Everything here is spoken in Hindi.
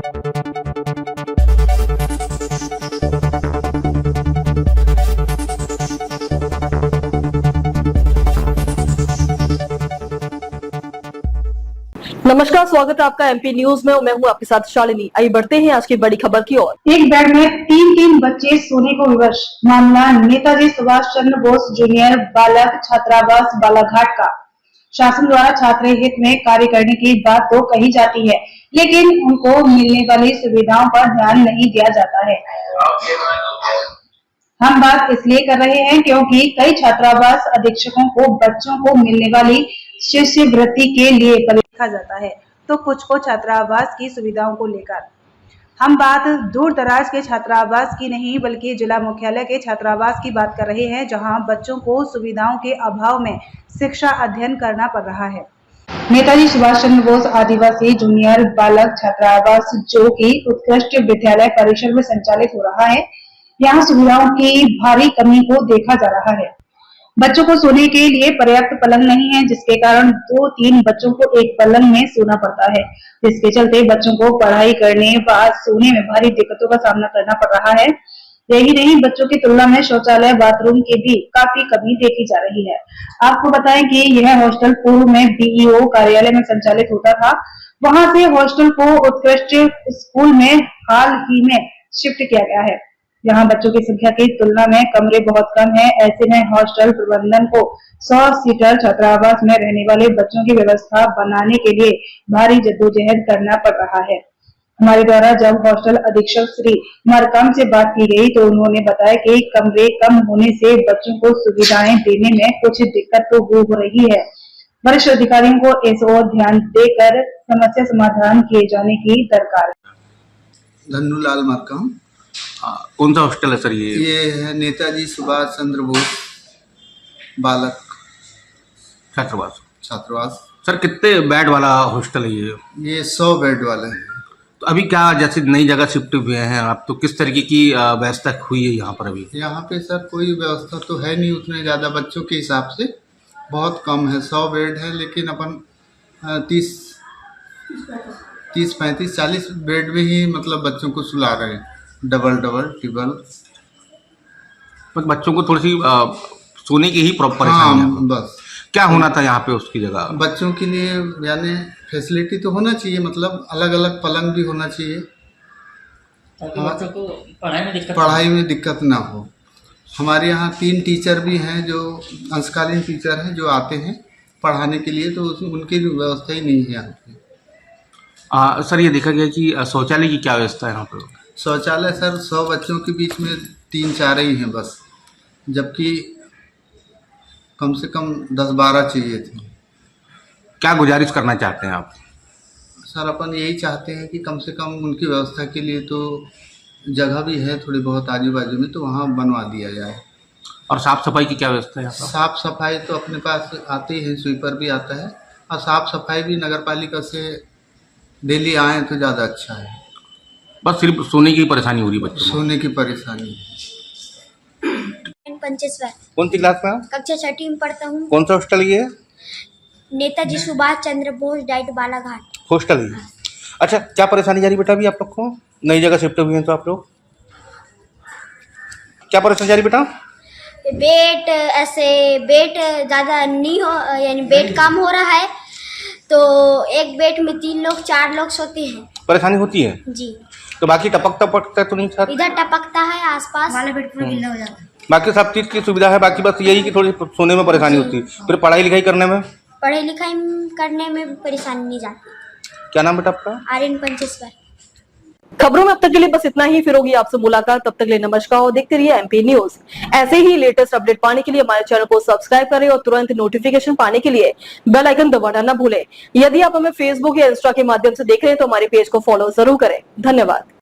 नमस्कार, स्वागत है आपका एमपी न्यूज में। मैं हूं आपके साथ शालिनी। आइए बढ़ते हैं आज की बड़ी खबर की ओर। एक बेड में तीन बच्चे सोने को विवश। मामला नेताजी सुभाष चंद्र बोस जूनियर बालक छात्रावास बालाघाट का। शासन द्वारा छात्र हित में कार्य करने की बात तो कही जाती है, लेकिन उनको मिलने वाली सुविधाओं पर ध्यान नहीं दिया जाता है। हम बात इसलिए कर रहे हैं क्योंकि कई छात्रावास अधीक्षकों को बच्चों को मिलने वाली शिष्यवृत्ति के लिए लिखा जाता है, तो कुछ को छात्रावास की सुविधाओं को लेकर। हम बात दूर दराज के छात्रावास की नहीं बल्कि जिला मुख्यालय के छात्रावास की बात कर रहे हैं, जहां बच्चों को सुविधाओं के अभाव में शिक्षा अध्ययन करना पड़ रहा है। नेताजी सुभाष चंद्र बोस आदिवासी जूनियर बालक छात्रावास जो कि उत्कृष्ट विद्यालय परिसर में संचालित हो रहा है, यहाँ सुविधाओं की भारी कमी को देखा जा रहा है। बच्चों को सोने के लिए पर्याप्त पलंग नहीं है, जिसके कारण 2-3 बच्चों को एक पलंग में सोना पड़ता है, जिसके चलते बच्चों को पढ़ाई करने व सोने में भारी दिक्कतों का सामना करना पड़ रहा है। यही नहीं, बच्चों की तुलना में शौचालय बाथरूम की भी काफी कमी देखी जा रही है। आपको बताएं कि यह हॉस्टल पूर्व में बीईओ कार्यालय में संचालित होता था। वहां से हॉस्टल को उत्कृष्ट स्कूल में हाल ही में शिफ्ट किया गया है। यहाँ बच्चों की संख्या की तुलना में कमरे बहुत कम है। ऐसे में हॉस्टल प्रबंधन को 100 सीटर छात्रावास में रहने वाले बच्चों की व्यवस्था बनाने के लिए भारी जद्दोजहद करना पड़ रहा है। हमारे द्वारा जब हॉस्टल अधीक्षक श्री मरकाम से बात की गई तो उन्होंने बताया कि कमरे कम होने से बच्चों को सुविधाएं देने में कुछ दिक्कत तो हो रही है। वरिष्ठ अधिकारियों को इस ओर ध्यान देकर समस्या समाधान किए जाने की दरकार है। धन्नूलाल मरकाम। कौन सा हॉस्टल है सर? ये है नेताजी सुभाष चंद्र बोस बालक छात्रावास। सर कितने बेड वाला हॉस्टल है ये 100 बेड वाला है। तो अभी क्या जैसे नई जगह शिफ्ट हुए हैं आप, तो किस तरीके की व्यवस्था हुई है यहाँ पर? अभी यहाँ पे सर कोई व्यवस्था तो है नहीं उतने ज़्यादा, बच्चों के हिसाब से बहुत कम है। 100 बेड है, लेकिन अपन 30, 35, 40 बेड में ही मतलब बच्चों को सुला रहे हैं, डबल ट्रिपल। बच्चों को थोड़ी सी सोने की ही प्रॉपर बस। क्या होना था यहाँ पे उसकी जगह? बच्चों के लिए यानी फैसिलिटी तो होना चाहिए, मतलब अलग अलग पलंग भी होना चाहिए ताकि बच्चों को पढ़ाई में दिक्कत ना हो। हमारे यहाँ 3 टीचर भी हैं जो अंशकालीन टीचर हैं जो आते हैं पढ़ाने के लिए, तो उनकी व्यवस्था ही नहीं है यहाँ पे। सर ये देखा गया कि शौचालय की क्या व्यवस्था है यहाँ पर? शौचालय सर 100 बच्चों के बीच में 3-4 ही हैं बस, जबकि कम से कम 10-12 चाहिए थे। क्या गुजारिश करना चाहते हैं आप? सर अपन यही चाहते हैं कि कम से कम उनकी व्यवस्था के लिए तो जगह भी है थोड़ी बहुत आजू बाजू में, तो वहाँ बनवा दिया जाए। और साफ़ सफाई की क्या व्यवस्था है? साफ़ सफाई तो अपने पास आते हैं, स्वीपर भी आता है, और साफ़ सफाई भी नगर पालिका से डेली आए तो ज़्यादा अच्छा है। बस सिर्फ सोने की परेशानी हो रही है बच्चों को? सोने की परेशानी। पंचेश्वर। कौन सी क्लास में? कक्षा 6वीं में पढ़ता हूँ। कौन सा हॉस्टल ये है? नेताजी सुभाष चंद्र बोस डाइट बालाघाट हॉस्टल ही। अच्छा, क्या परेशानी जा रही बेटा अभी आप लोग को? नई जगह शिफ्ट हुए हैं तो आप लोग क्या परेशानी जा रही बेटा? बेड ज़्यादा नहीं हो, यानी बेड कम हो रहा है, तो एक बेड में 3 लोग 4 लोग सोते हैं। परेशानी होती है जी। तो बाकी टपकता तो नहीं सर? इधर टपकता है, आसपास वाला बेड पूरा गीला हो जाता है। बाकी सब चीज़ की सुविधा है, बाकी बस यही कि थोड़ी सोने में परेशानी होती है। फिर पढ़ाई लिखाई करने में भी परेशानी नहीं जाती। क्या नाम बेटा आपका? आर्यन पंचेश्वर। खबरों में अब तक के लिए बस इतना ही। फिर होगी आपसे मुलाकात, तब तक के लिए नमस्कार और देखते रहिए एमपी न्यूज। ऐसे ही लेटेस्ट अपडेट पाने के लिए हमारे चैनल को सब्सक्राइब करें और तुरंत नोटिफिकेशन पाने के लिए बेल आइकन दबाना न भूलें। यदि आप हमें फेसबुक या इंस्टा के माध्यम से देख रहे हैं तो हमारे पेज को फॉलो जरूर करें। धन्यवाद।